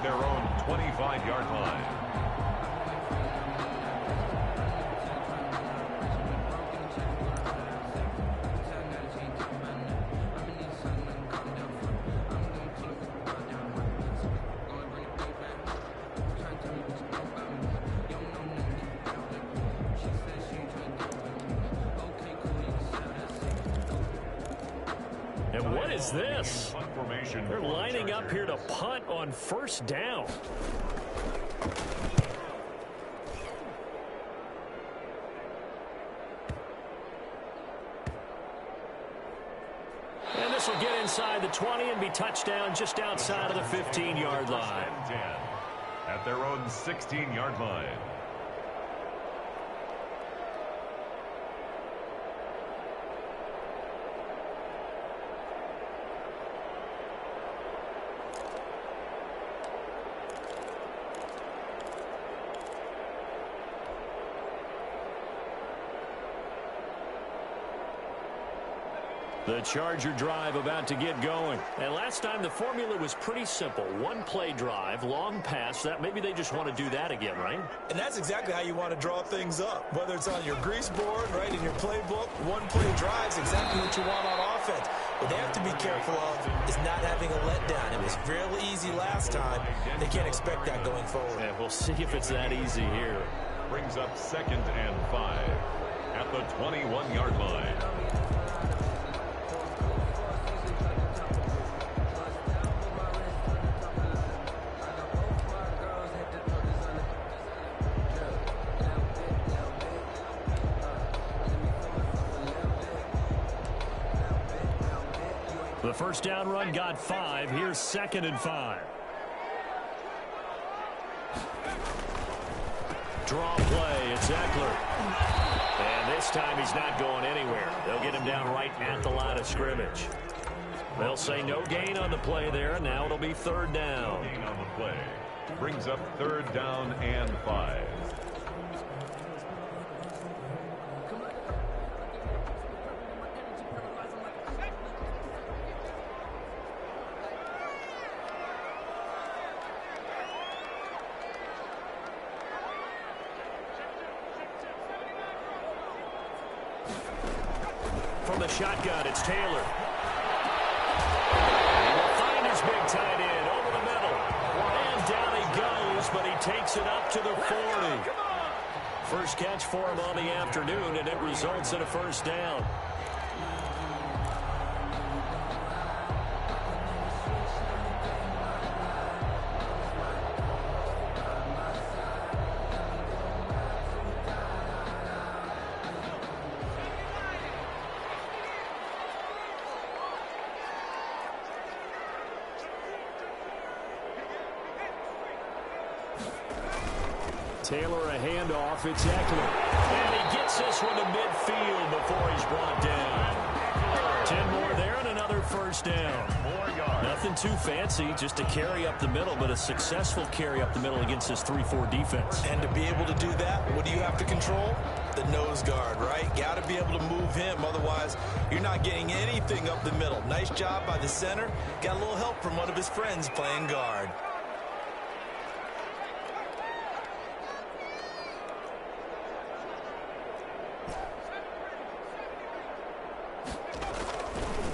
at their own 25-yard line. And what is this? They're lining up here to punt on first down. And this will get inside the 20 and be touchdown just outside of the 15-yard line. At their own 16-yard line. The Charger drive about to get going. And last time the formula was pretty simple. One play drive, long pass. That maybe they just want to do that again, right? And that's exactly how you want to draw things up. Whether it's on your grease board, right, in your playbook, one play drive is exactly what you want on offense. What they have to be careful of is not having a letdown. It was fairly easy last time. They can't expect that going forward. Yeah, we'll see if it's that easy here. Brings up 2nd and 5 at the 21-yard line. The first down run got 5. Here's 2nd and 5. Draw play. It's Eckler. And this time he's not going anywhere. They'll get him down right at the line of scrimmage. They'll say no gain on the play there. Now it'll be 3rd down. Gain on the play. Brings up 3rd down and 5. From the shotgun, it's Taylor. He will find his big tight end over the middle. And down he goes, but he takes it up to the 40. First catch for him on the afternoon, and it results in a first down. Taylor a handoff. It's Eckler. And he gets this one to midfield before he's brought down. 10 more there and another first down. Nothing too fancy, just a carry up the middle, but a successful carry up the middle against this 3-4 defense. And to be able to do that, what do you have to control? The nose guard, right? Got to be able to move him. Otherwise, you're not getting anything up the middle. Nice job by the center. Got a little help from one of his friends playing guard.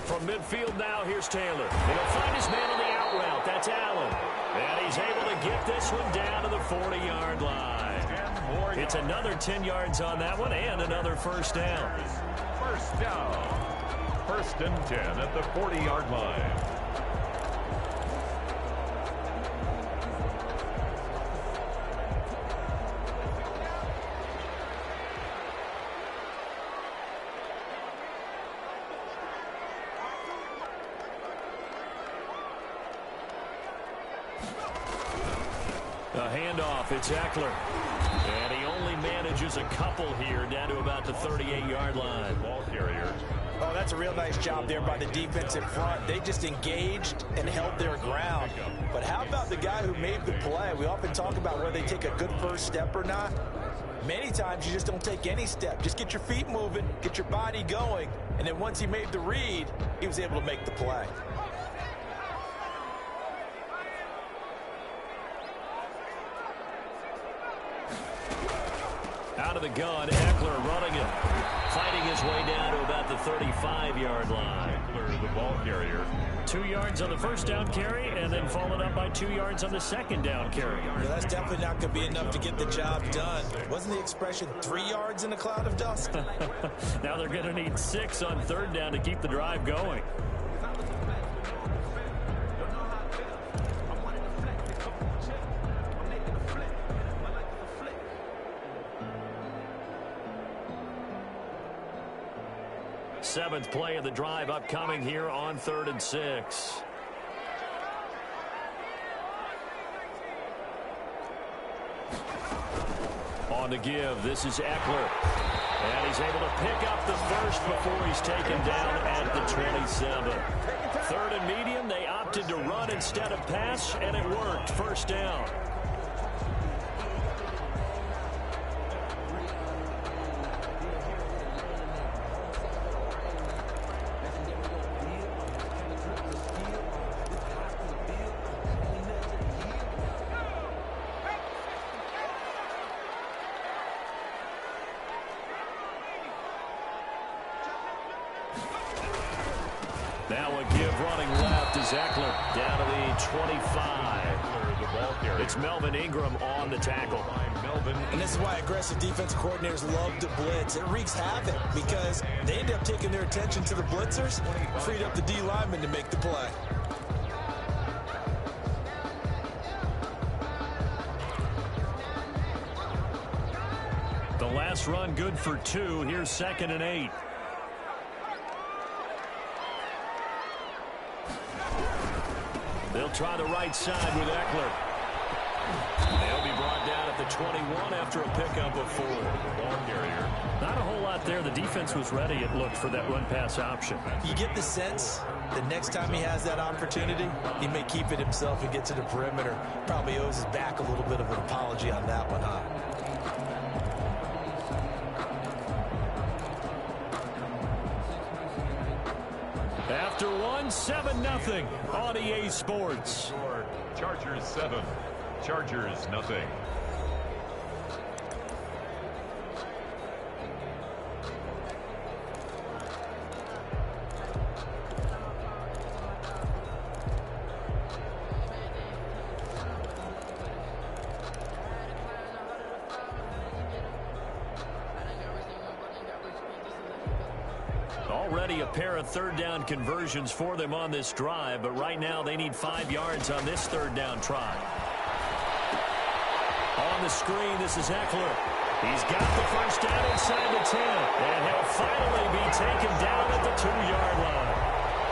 From midfield now, here's Taylor. He'll find his man on the out route. That's Allen. And he's able to get this one down to the 40-yard line. It's another 10 yards on that one and another first down. First down. 1st and 10 at the 40-yard line. A handoff, it's Eckler. And he only manages a couple here down to about the 38-yard line. Ball carriers. Oh, that's a real nice job there by the defensive front. They just engaged and held their ground. But how about the guy who made the play? We often talk about whether they take a good first step or not. Many times you just don't take any step. Just get your feet moving, get your body going, and then once he made the read, he was able to make the play. out of the gun. Eckler running it. Fighting his way down to about the 35-yard line. Eckler, the ball carrier. 2 yards on the first down carry, and then followed up by 2 yards on the second down carry. Yeah, that's definitely not going to be enough to get the job done. Wasn't the expression 3 yards in a cloud of dust? Now they're going to need 6 on third down to keep the drive going. Seventh play of the drive upcoming here on 3rd and 6. On to give. This is Eckler. And he's able to pick up the first before he's taken down at the 27. 3rd and medium. They opted to run instead of pass, and it worked. First down. Now a give running left is Eckler down to the 25. It's Melvin Ingram on the tackle. And this is why aggressive defensive coordinators love to blitz. It wreaks havoc because they end up taking their attention to the blitzers, freed up the D lineman to make the play. The last run good for 2. Here's 2nd and 8. They'll try the right side with Eckler. They'll be brought down at the 21 after a pickup of 4. Ball carrier. Not a whole lot there. The defense was ready, it looked, for that run-pass option. You get the sense that next time he has that opportunity, he may keep it himself and get to the perimeter. Probably owes his back a little bit of an apology on that one, huh? After one, 7-0 on EA Sports. Chargers 7. Chargers nothing. Already a pair of third down conversions for them on this drive, but right now they need 5 yards on this third down try. On the screen, this is Eckler. He's got the first down inside the 10, and he'll finally be taken down at the 2-yard line.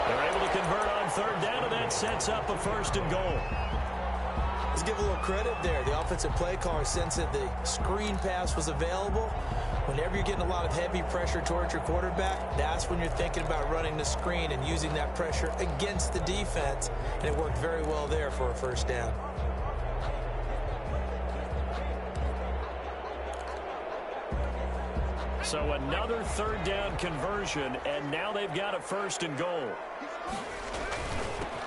They're able to convert on third down, and that sets up a 1st and goal. Let's give a little credit there. The offensive play caller sensed that the screen pass was available. Whenever you're getting a lot of heavy pressure towards your quarterback, that's when you're thinking about running the screen and using that pressure against the defense. And it worked very well there for a 1st down. So another third down conversion, and now they've got a 1st and goal.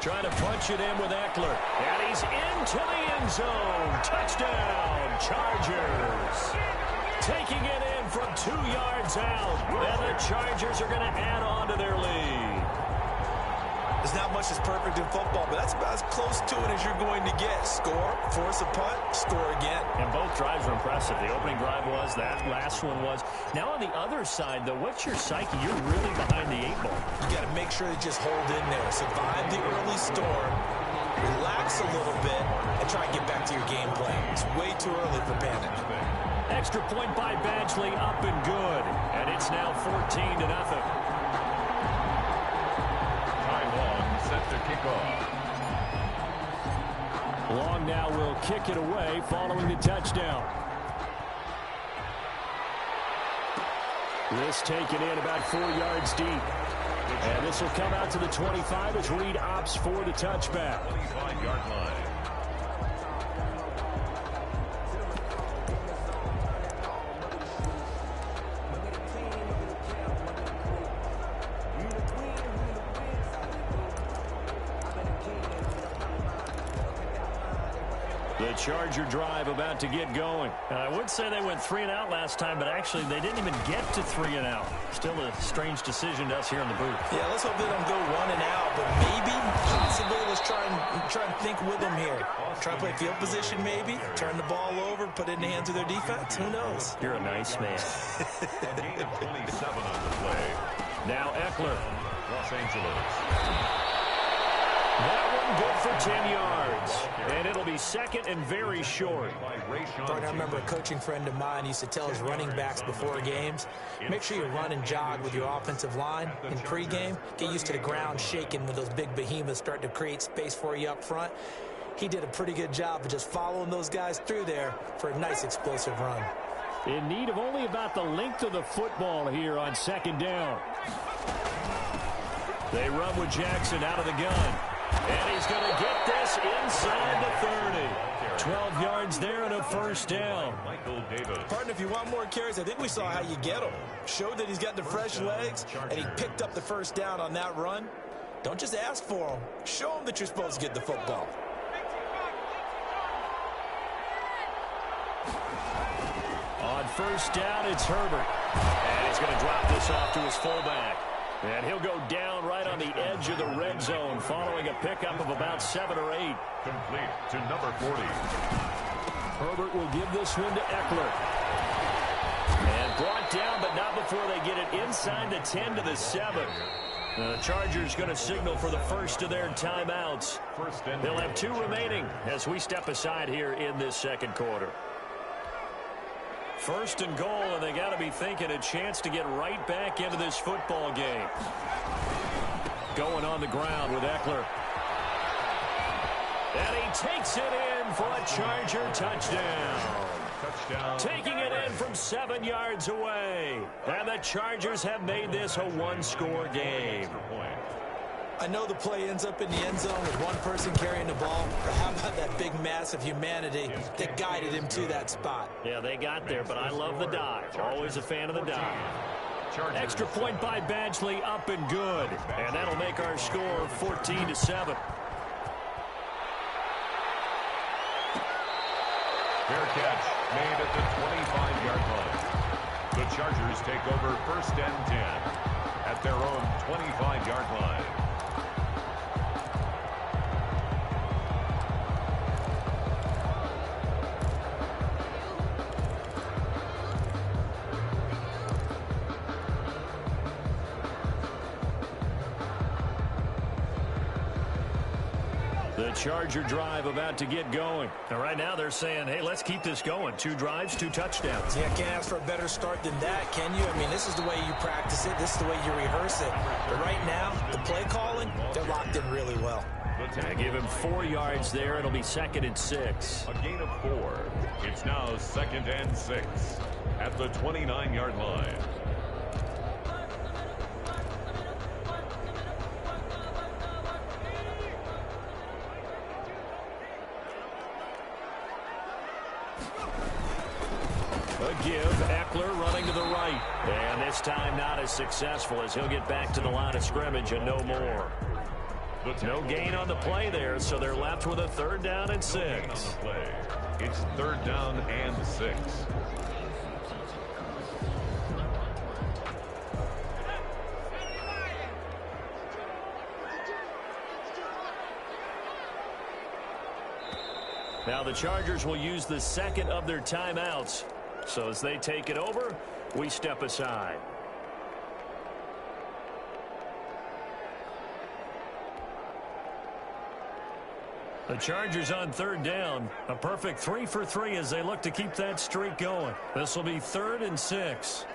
Trying to punch it in with Eckler. And he's into the end zone. Touchdown, Chargers. Taking it in from 2 yards out. And the Chargers are going to add on to their lead. There's not much that's perfect in football, but that's about as close to it as you're going to get. Score, force a punt, score again. And both drives were impressive. The opening drive was, that last one was. Now on the other side, though, what's your psyche? You're really behind the 8 ball. You got to make sure to just hold in there. Survive the early storm, relax a little bit, and try and get back to your game plan. It's way too early for panic. Extra point by Badgley, up and good. And it's now 14-0. Set to kick off. Long now will kick it away following the touchdown. This taken in about 4 yards deep. And this will come out to the 25 as Reed opts for the touchback. 25-yard line. The Charger drive about to get going. I would say they went 3 and out last time, but actually they didn't even get to 3 and out. Still a strange decision to us here in the booth. Yeah, let's hope they don't go 1 and out, but maybe, possibly, let's try and think with them here. Try to play field position maybe, turn the ball over, put it in the hands of their defense. Who knows? You're a nice man. A gain of 27 on the play. Now Eckler. Los Angeles. That one good for 10 yards. And it'll be second and very short. I remember a coaching friend of mine used to tell his running backs before games, make sure you run and jog with your offensive line in pregame. Get used to the ground shaking when those big behemoths start to create space for you up front. He did a pretty good job of just following those guys through there for a nice explosive run. In need of only about the length of the football here on second down. They run with Jackson out of the gun. And he's going to get this inside the 30. 12 yards there and a first down. Partner, if you want more carries, I think we saw how you get them. Showed that he's got the fresh legs, and he picked up the first down on that run. Don't just ask for them. Show them that you're supposed to get the football. On first down, it's Herbert. And he's going to drop this off to his fullback. And he'll go down right on the edge of the red zone following a pickup of about 7 or 8. Complete to number 40. Herbert will give this one to Eckler. And brought down, but not before they get it inside the 10 to the 7. The Chargers going to signal for the first of their timeouts. They'll have 2 remaining as we step aside here in this second quarter. First and goal, and they got to be thinking a chance to get right back into this football game. Going on the ground with Eckler. And he takes it in for a Charger touchdown. Taking it in from 7 yards away. And the Chargers have made this a one-score game. I know the play ends up in the end zone with one person carrying the ball, but how about that big mass of humanity that guided him to that spot? Yeah, they got there, but I love the dive. Always a fan of the dive. Extra point by Badgley, up and good. And that'll make our score 14-7. Fair catch made at the 25-yard line. The Chargers take over first and 10 at their own 25-yard line. The Charger drive about to get going. And right now they're saying, hey, let's keep this going. 2 drives, 2 touchdowns. Yeah, can't ask for a better start than that, can you? I mean, this is the way you practice it. This is the way you rehearse it. But right now, the play calling, they're locked in really well. I give him 4 yards there. It'll be second and 6. A gain of 4. It's now second and 6 at the 29-yard line. A give, Eckler running to the right. And this time not as successful as he'll get back to the line of scrimmage and no more. No gain on the play there, so they're left with a 3rd down and 6. It's 3rd down and 6. Now the Chargers will use the second of their timeouts. So as they take it over, we step aside. The Chargers on 3rd down. A perfect 3 for 3 as they look to keep that streak going. This will be 3rd and 6.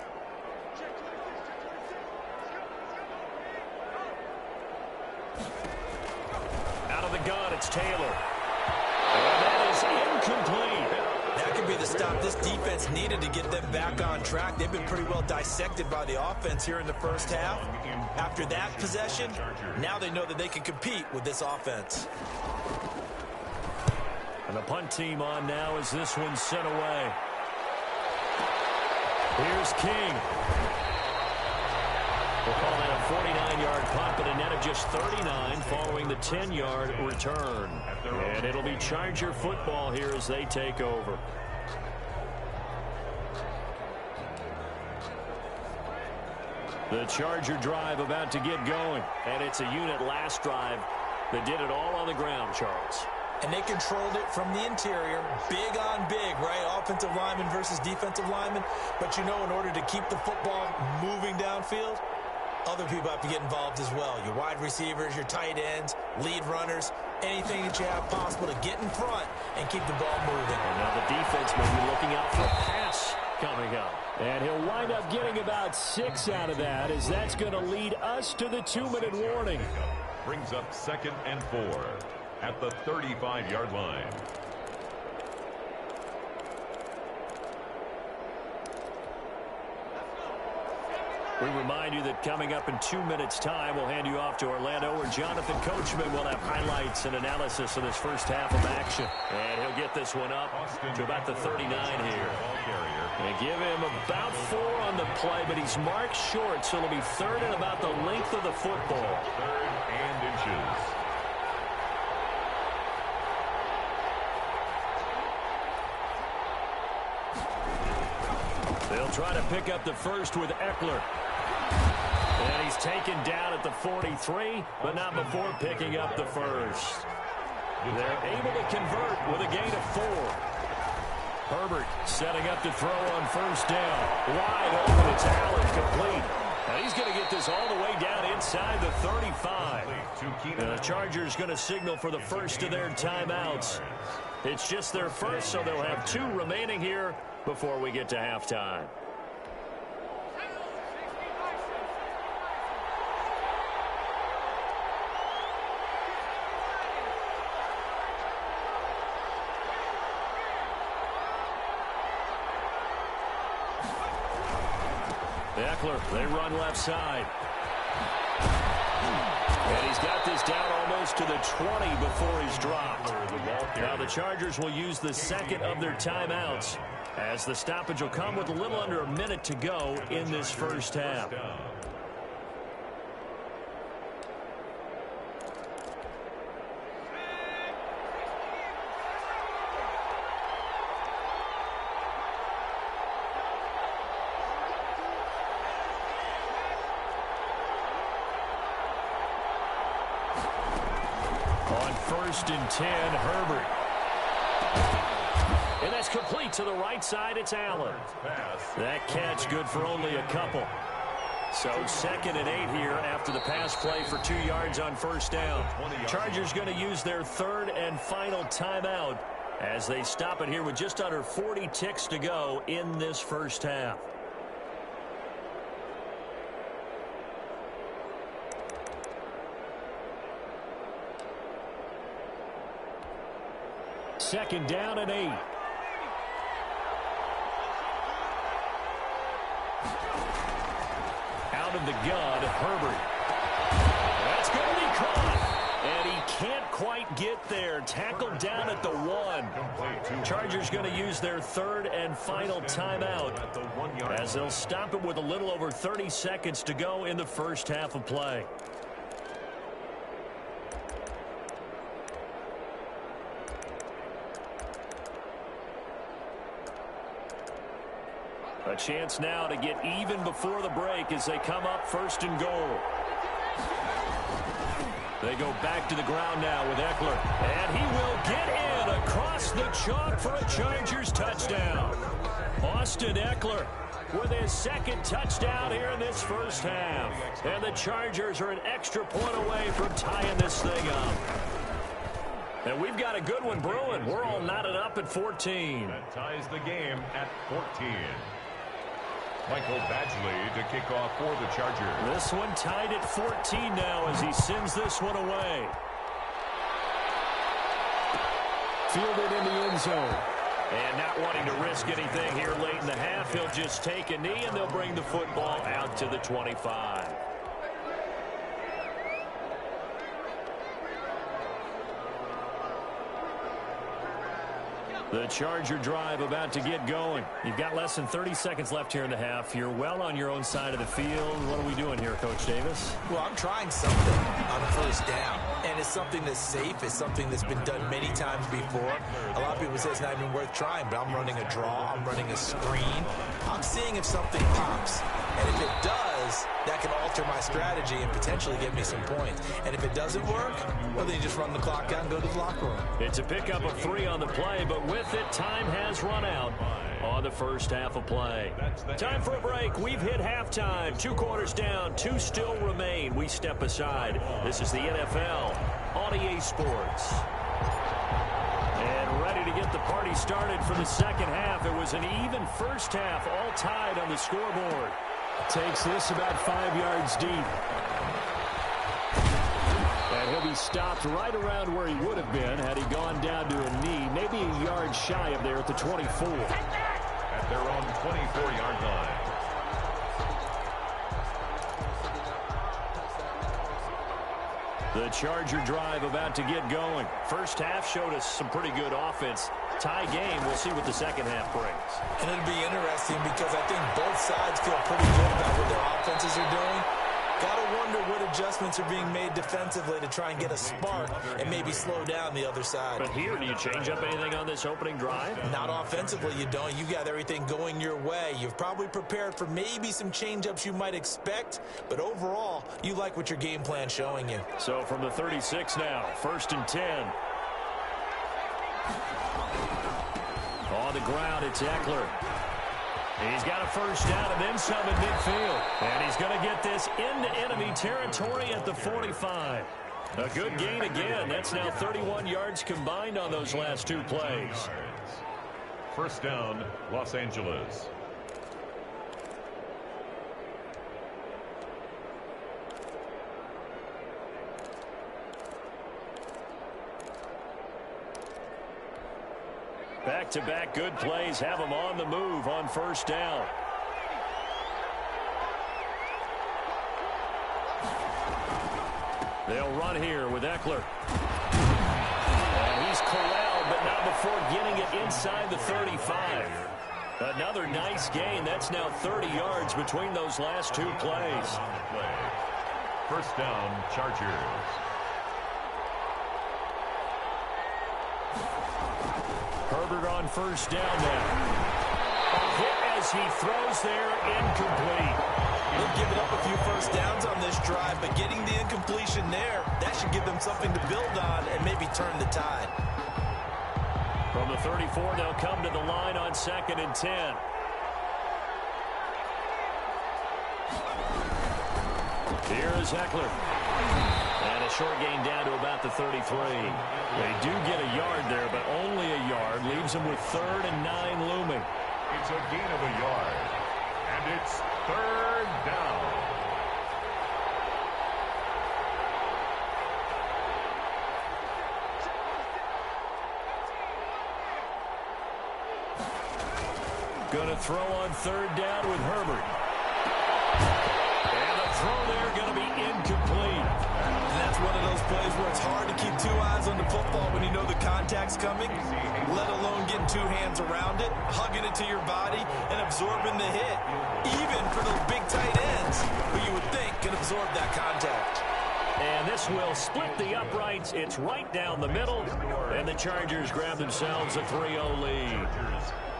Out of the gun, it's Taylor. And that is incomplete. That could be the stop this defense needed to get them back on track. They've been pretty well dissected by the offense here in the first half. After that possession, now they know that they can compete with this offense. And the punt team on now as this one's sent away. Here's King. We'll call that a 49-yard punt, but a net of just 39 following the 10-yard return. And it'll be Charger football here as they take over. The Charger drive about to get going. And it's a unit last drive that did it all on the ground, Charles. And they controlled it from the interior, big on big, right? Offensive lineman versus defensive lineman. But, you know, in order to keep the football moving downfield, other people have to get involved as well. Your wide receivers, your tight ends, lead runners, anything that you have possible to get in front and keep the ball moving. And now the defense may be looking out for a pass coming up. And he'll wind up getting about 6 out of that, as that's going to lead us to the 2-minute warning. Brings up 2nd and 4 at the 35-yard line. We remind you that coming up in 2 minutes' time, we'll hand you off to Orlando, where Jonathan Coachman will have highlights and analysis of this first half of action. And he'll get this one up to about the 39 here. And give him about 4 on the play, but he's marked short, so it'll be 3rd and about the length of the football. 3rd and inches. They'll try to pick up the first with Eckler. And he's taken down at the 43, but not before picking up the first. They're able to convert with a gain of 4. Herbert setting up to throw on first down. Wide open, it's Allen, complete. And he's going to get this all the way down inside the 35. And the Chargers going to signal for the first of their timeouts. It's just their first, so they'll have 2 remaining here before we get to halftime. Eckler, they run left side. And he's got this down almost to the 20 before he's dropped. Now the Chargers will use the second of their timeouts, as the stoppage will come with a little under a minute to go in this first half. On 1st and 10, Herbert. And that's complete to the right side. It's Allen. That catch good for only a couple. So 2nd and 8 here after the pass play for 2 yards on first down. Chargers going to use their 3rd and final timeout as they stop it here with just under 40 ticks to go in this first half. Second down and 8. Out of the gun, Herbert. That's going to be caught. And he can't quite get there. Tackled down at the 1. Chargers going to use their 3rd and final timeout, as they'll stop it with a little over 30 seconds to go in the first half of play. A chance now to get even before the break as they come up 1st and goal. They go back to the ground now with Eckler. And he will get in across the chalk for a Chargers touchdown. Austin Eckler with his 2nd touchdown here in this first half. And the Chargers are an extra point away from tying this thing up. And we've got a good one brewing. We're all knotted up at 14. That ties the game at 14. Michael Badgley to kick off for the Chargers. This one tied at 14 now as he sends this one away. Fielded in the end zone. And not wanting to risk anything here late in the half, he'll just take a knee and they'll bring the football out to the 25. The Charger drive about to get going. You've got less than 30 seconds left here in the half. You're well on your own side of the field. What are we doing here, Coach Davis? Well, I'm trying something on a first down. And it's something that's safe. It's something that's been done many times before. A lot of people say it's not even worth trying, but I'm running a draw. I'm running a screen. I'm seeing if something pops. And if it does, that can alter my strategy and potentially get me some points. And if it doesn't work, well, then you just run the clock out and go to the locker room. It's a pickup of 3 on the play, but with it, time has run out on the first half of play. Time for a break. We've hit halftime. 2 quarters down. 2 still remain. We step aside. This is the NFL on EA Sports. And ready to get the party started for the second half. It was an even first half, all tied on the scoreboard. Takes this about 5 yards deep. And he'll be stopped right around where he would have been had he gone down to a knee, maybe a yard shy of there at the 24. At their own 24-yard line. The Charger drive about to get going. First half showed us some pretty good offense. Tie game. We'll see what the second half brings. And it'll be interesting because I think both sides feel pretty good about what their offenses are doing. Gotta wonder what adjustments are being made defensively to try and get a spark and maybe slow down the other side. But here, do you change up anything on this opening drive? Not offensively, you don't. You got everything going your way. You've probably prepared for maybe some change-ups you might expect, but overall, you like what your game plan's showing you. So from the 36 now, 1st and 10. On the ground, it's Eckler. He's got a first down and then some in midfield. And he's going to get this into enemy territory at the 45. A good gain again. That's now 31 yards combined on those last 2 plays. First down, Los Angeles. Back-to-back good plays have them on the move on first down. They'll run here with Eckler. And he's corralled, but not before getting it inside the 35. Another nice gain. That's now 30 yards between those last 2 plays. First down, Chargers. Herbert on first down now. A hit as he throws there, incomplete. They've given up a few first downs on this drive, but getting the incompletion there, that should give them something to build on and maybe turn the tide. From the 34, they'll come to the line on 2nd and 10. Here is Eckler. And a short gain down to about the 33. They do get a yard there, but only a yard. Leaves them with 3rd and 9 looming. It's a gain of a yard. And it's 3rd down. Going to throw on 3rd down with Herbert. And the throw there going to be incomplete. And that's one of those plays where it's hard to keep 2 eyes on the football when you know the contact's coming, let alone getting 2 hands around it, hugging it to your body, and absorbing the hit. Even for those big tight ends, who you would think can absorb that contact. And this will split the uprights. It's right down the middle. And the Chargers grab themselves a 3-0 lead.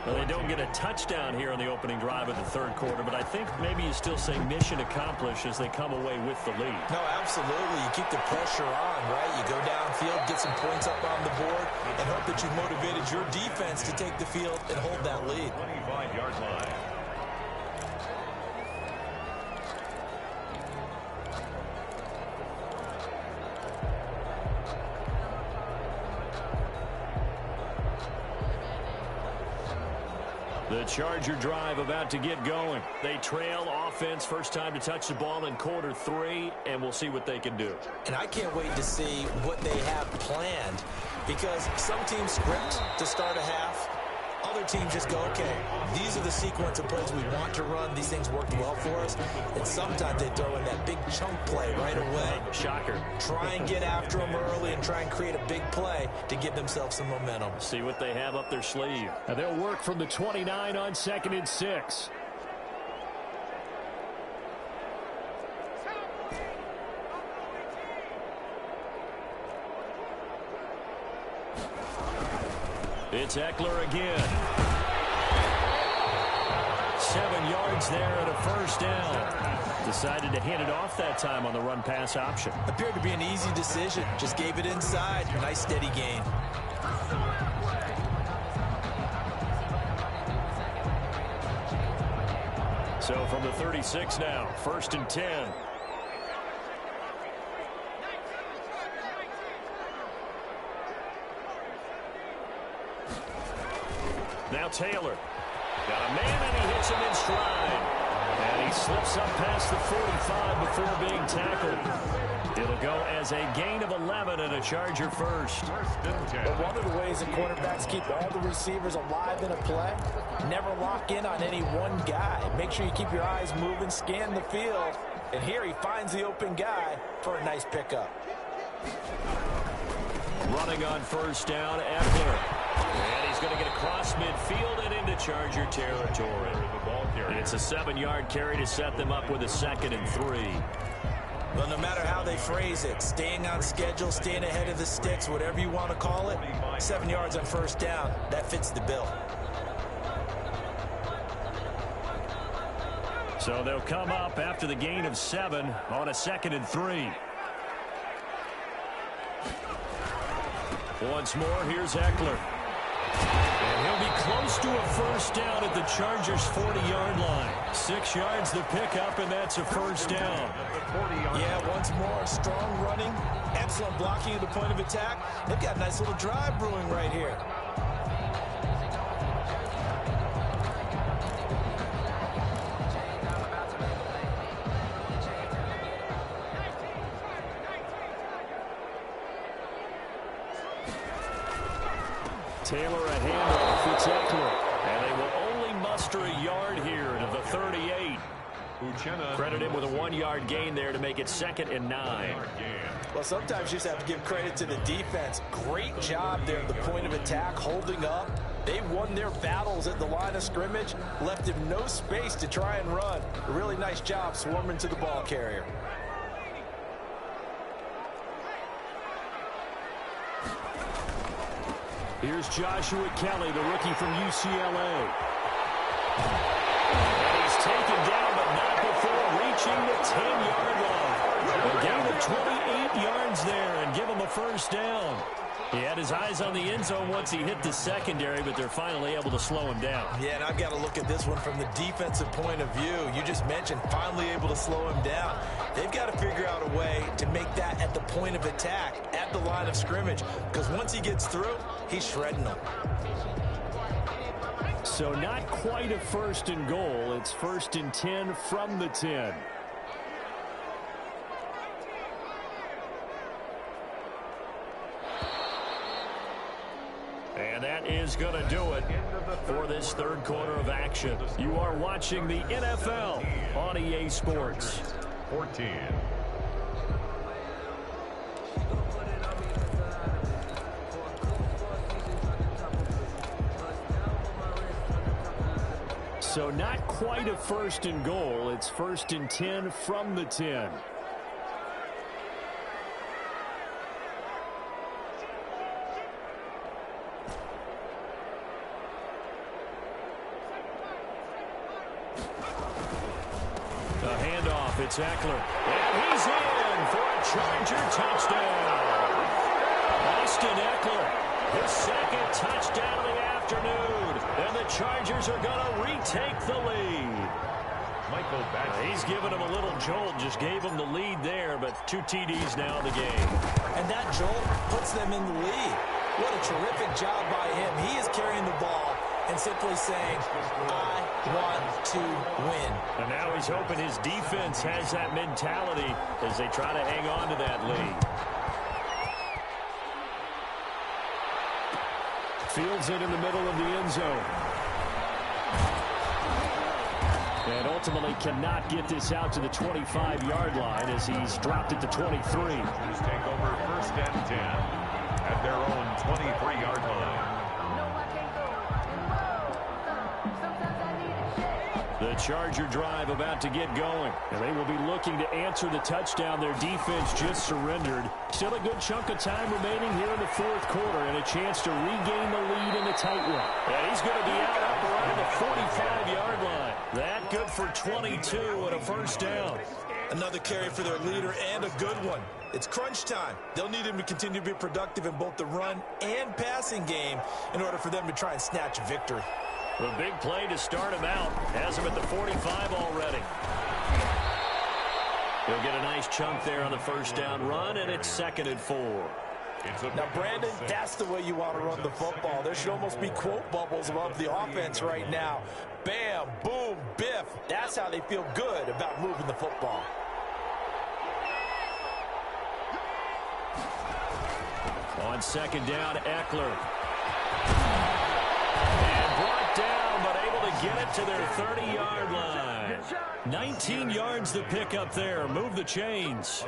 Well, they don't get a touchdown here on the opening drive of the 3rd quarter, but I think maybe you still say mission accomplished as they come away with the lead. No, absolutely. You keep the pressure on, right? You go downfield, get some points up on the board, and hope that you've motivated your defense to take the field and hold that lead. 25-yard line. The Charger drive about to get going. They trail offense, first time to touch the ball in quarter 3, and we'll see what they can do. And I can't wait to see what they have planned, because some teams script to start a half, Other teams just go, okay, these are the sequence of plays we want to run. These things worked well for us. And sometimes they throw in that big chunk play right away. Shocker. Try and get after them early and try and create a big play to give themselves some momentum. See what they have up their sleeve. And they'll work from the 29 on 2nd and 6. It's Eckler again. 7 yards there and a first down. Decided to hand it off that time on the run-pass option. Appeared to be an easy decision. Just gave it inside. Nice steady gain. So from the 36 now, 1st and 10. Now Taylor. Got a man, and he hits him in stride. And he slips up past the 45 before being tackled. It'll go as a gain of 11 and a Charger first. But one of the ways that quarterbacks keep all the receivers alive in a play, never lock in on any one guy. Make sure you keep your eyes moving, scan the field. And here he finds the open guy for a nice pickup. Running on first down, Eckler. And he's going to get across midfield and into Charger territory. It's a 7-yard carry to set them up with a 2nd and 3. Well, no matter how they phrase it, staying on schedule, staying ahead of the sticks, whatever you want to call it, 7 yards on first down, that fits the bill. So they'll come up after the gain of 7 on a 2nd and 3. Once more, here's Eckler. And he'll be close to a first down at the Chargers' 40-yard line. 6 yards the pickup, and that's a first down. Yeah, once more, strong running, excellent blocking at the point of attack. They've got a nice little drive brewing right here. Taylor a handoff. It's Eckler. And they will only muster a yard here to the 38. Credit him with a 1-yard gain there to make it 2nd and 9. Well, sometimes you just have to give credit to the defense. Great job there at the point of attack, holding up. They won their battles at the line of scrimmage, left him no space to try and run. A really nice job swarming to the ball carrier. Here's Joshua Kelly, the rookie from UCLA. And he's taken down, but not before reaching the 10-yard line. A gain of 28 yards there and give him a first down. He had his eyes on the end zone once he hit the secondary, but they're finally able to slow him down. Yeah, and I've got to look at this one from the defensive point of view. You just mentioned finally able to slow him down. They've got to figure out a way to make that at the point of attack, at the line of scrimmage, because once he gets through, he's shredding them. So not quite a 1st and goal. It's 1st and 10 from the 10. And that is going to do it for this 3rd quarter of action. You are watching the NFL on EA Sports. 14. So not quite a 1st and goal. It's 1st and 10 from the 10. It's Eckler. And he's in for a Charger touchdown. Austin Eckler, his 2nd touchdown of the afternoon. And the Chargers are going to retake the lead. He's given him a little jolt, just gave him the lead there, but 2 TDs now in the game. And that jolt puts them in the lead. What a terrific job by him. He is carrying the ball and simply saying, I want to win. And now he's hoping his defense has that mentality as they try to hang on to that lead. Fields it in the middle of the end zone. And ultimately cannot get this out to the 25-yard line as he's dropped it to 23. Just take over first and 10 at their own 23-yard line. The Charger drive about to get going. And they will be looking to answer the touchdown their defense just surrendered. Still a good chunk of time remaining here in the fourth quarter and a chance to regain the lead in a tight one. And he's going to be out up around the 45-yard line. That good for 22 and a first down. Another carry for their leader and a good one. It's crunch time. They'll need him to continue to be productive in both the run and passing game in order for them to try and snatch a victory. The big play to start him out. Has him at the 45 already. He'll get a nice chunk there on the first down run, and it's 2nd and 4. Now, Brandon, that's the way you want to run the football. There should almost be quote bubbles above the offense right now. Bam, boom, biff. That's how they feel good about moving the football. On 2nd down, Eckler. And brought down, but able to get it to their 30-yard line. 19 yards to pick up there. Move the chains.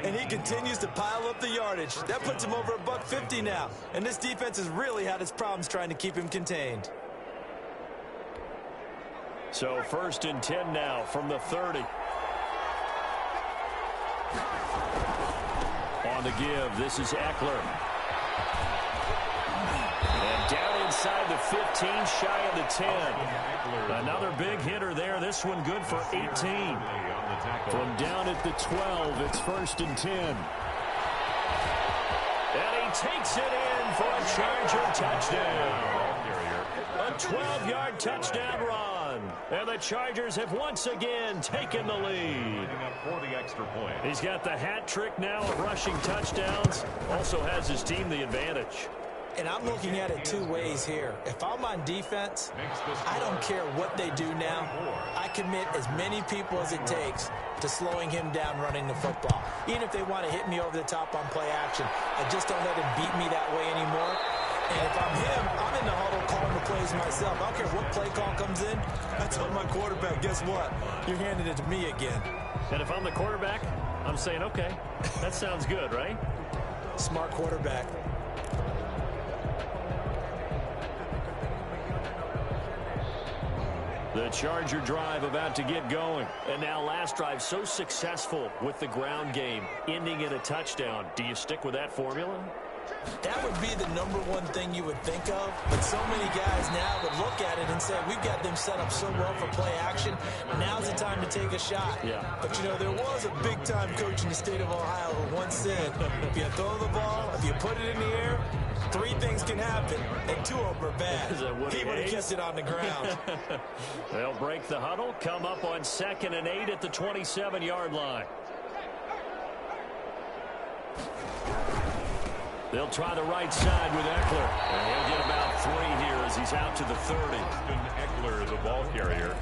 And he continues to pile up the yardage. That puts him over $150 now. And this defense has really had its problems trying to keep him contained. So 1st and 10 now from the 30. On the give, this is Eckler. And down inside the 15, shy of the 10. Another big hitter there. This one good for 18. From down at the 12, it's 1st and 10. And he takes it in for a Charger touchdown. A 12-yard touchdown run. And the Chargers have once again taken the lead. He's got the hat trick now of rushing touchdowns. Also has his team the advantage. And I'm looking at it two ways here. If I'm on defense, I don't care what they do now. I commit as many people as it takes to slowing him down running the football. Even if they want to hit me over the top on play action, I just don't let him beat me that way anymore. And if I'm him, I'm in the huddle calling the plays myself. I don't care what play call comes in. I tell my quarterback, guess what? You're handing it to me again. And if I'm the quarterback, I'm saying, okay, that sounds good, right? Smart quarterback. The Charger drive about to get going. And now last drive so successful with the ground game, ending in a touchdown. Do you stick with that formula? That would be the number one thing you would think of, but so many guys now would look at it and say, we've got them set up so well for play action, now's the time to take a shot. Yeah. But, you know, there was a big-time coach in the state of Ohio who once said, if you throw the ball, if you put it in the air, 3 things can happen, and 2 of them are bad. He would have kept it on the ground. They'll break the huddle, come up on 2nd and 8 at the 27-yard line. They'll try the right side with Eckler. And he'll get about 3 here as he's out to the 30. Eckler, the ball carrier.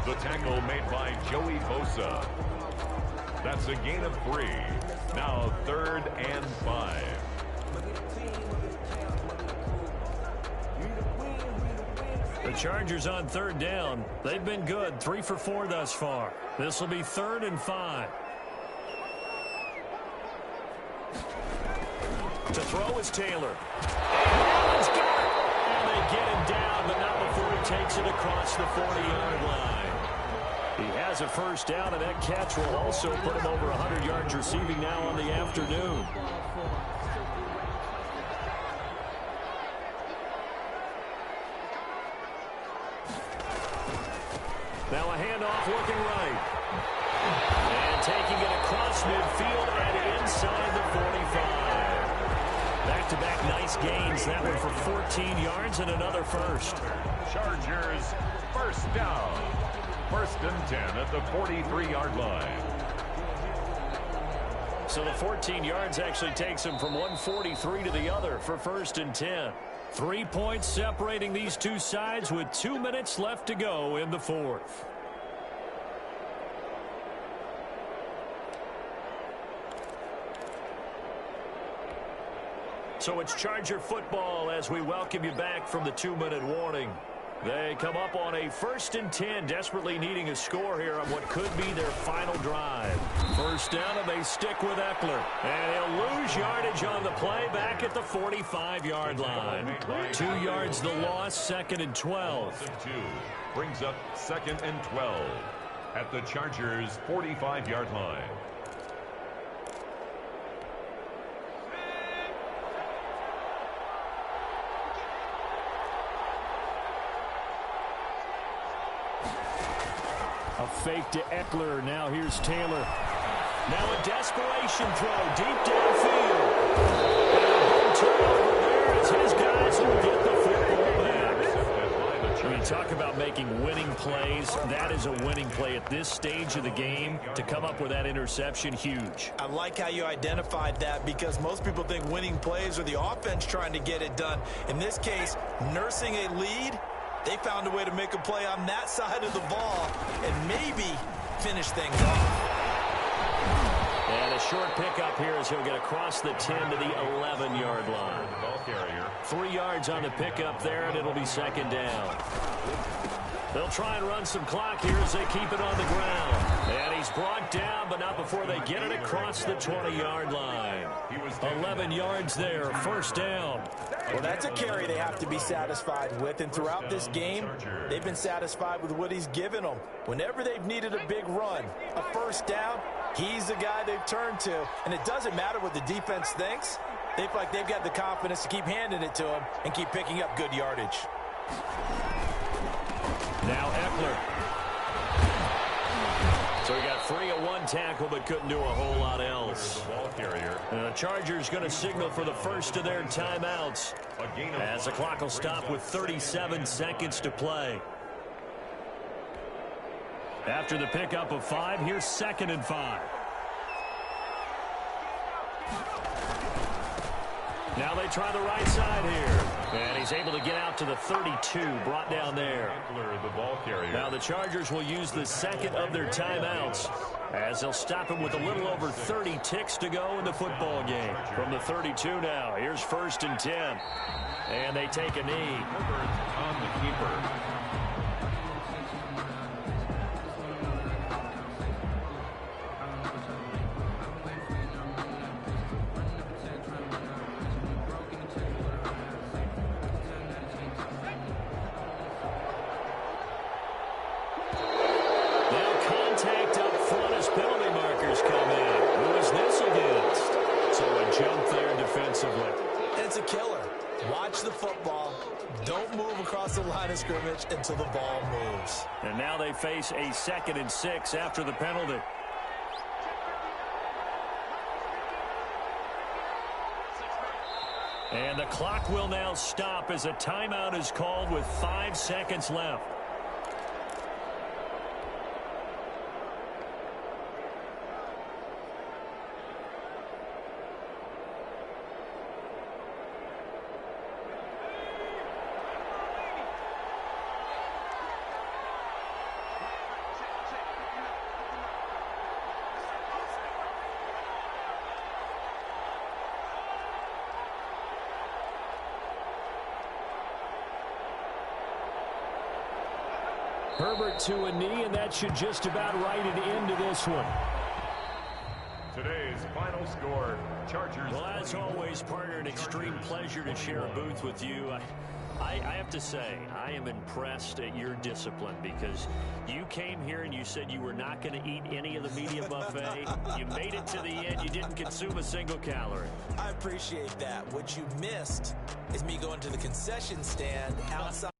The tackle made by Joey Bosa. That's a gain of 3. Now 3rd and 5. The Chargers on 3rd down. They've been good, 3 for 4 thus far. This will be 3rd and 5. To throw is Taylor. And they get him down, but not before he takes it across the 40-yard line. He has a first down, and that catch will also put him over 100 yards receiving now on the afternoon. Now a handoff looking right. And taking it across midfield and inside the 45. Back-to-back nice gains. That one for 14 yards and another first. Chargers first down. 1st and 10 at the 43-yard line. So the 14 yards actually takes him from 143 to the other for 1st and 10. 3 points separating these two sides with 2 minutes left to go in the 4th. So So it's Charger football as we welcome you back from the 2-minute warning. They come up on a 1st and 10, desperately needing a score here on what could be their final drive. First down, and they stick with Eckler. And he'll lose yardage on the play back at the 45-yard line. 2 yards the loss, 2nd and 12. Brings up 2nd and 12 at the Chargers' 45-yard line. A fake to Eckler. Now here's Taylor. Now a desperation throw deep downfield. And a turnover there as his guys will get the football back. When you talk about making winning plays, that is a winning play at this stage of the game. To come up with that interception, huge. I like how you identified that, because most people think winning plays are the offense trying to get it done. In this case, nursing a lead, they found a way to make a play on that side of the ball and maybe finish things off. And a short pickup here as he'll get across the 10 to the 11-yard line. 3 yards on the pickup there, and it'll be 2nd down. They'll try and run some clock here as they keep it on the ground. And he's brought down, but not before they get it across the 20-yard line. 11 yards there, 1st down. Well, that's a carry they have to be satisfied with, and throughout this game, they've been satisfied with what he's given them. Whenever they've needed a big run, a 1st down, he's the guy they've turned to. And it doesn't matter what the defense thinks. They feel like they've got the confidence to keep handing it to him and keep picking up good yardage. Now Eckler. So he got free of 1 tackle, but couldn't do a whole lot else. And the Chargers going to signal for the first of their timeouts as the clock will stop with 37 seconds to play. After the pickup of 5, here's 2nd and 5. Now they try the right side here. And he's able to get out to the 32, brought down there. Now the Chargers will use the 2nd of their timeouts as they'll stop him with a little over 30 ticks to go in the football game. From the 32 now, here's 1st and 10. And they take a knee. On the keeper. Penalty markers come in. Who is this against? So a jump there defensively. And it's a killer. Watch the football. Don't move across the line of scrimmage until the ball moves. And now they face a 2nd and 6 after the penalty. And the clock will now stop as a timeout is called with 5 seconds left. Herbert to a knee, and that should just about write it into this one. Today's final score, Chargers. Well, as always, partner, an extreme pleasure to share a booth with you. I have to say, I am impressed at your discipline, because you came here and you said you were not going to eat any of the medium buffet. You made it to the end. You didn't consume a single calorie. I appreciate that. What you missed is me going to the concession stand outside.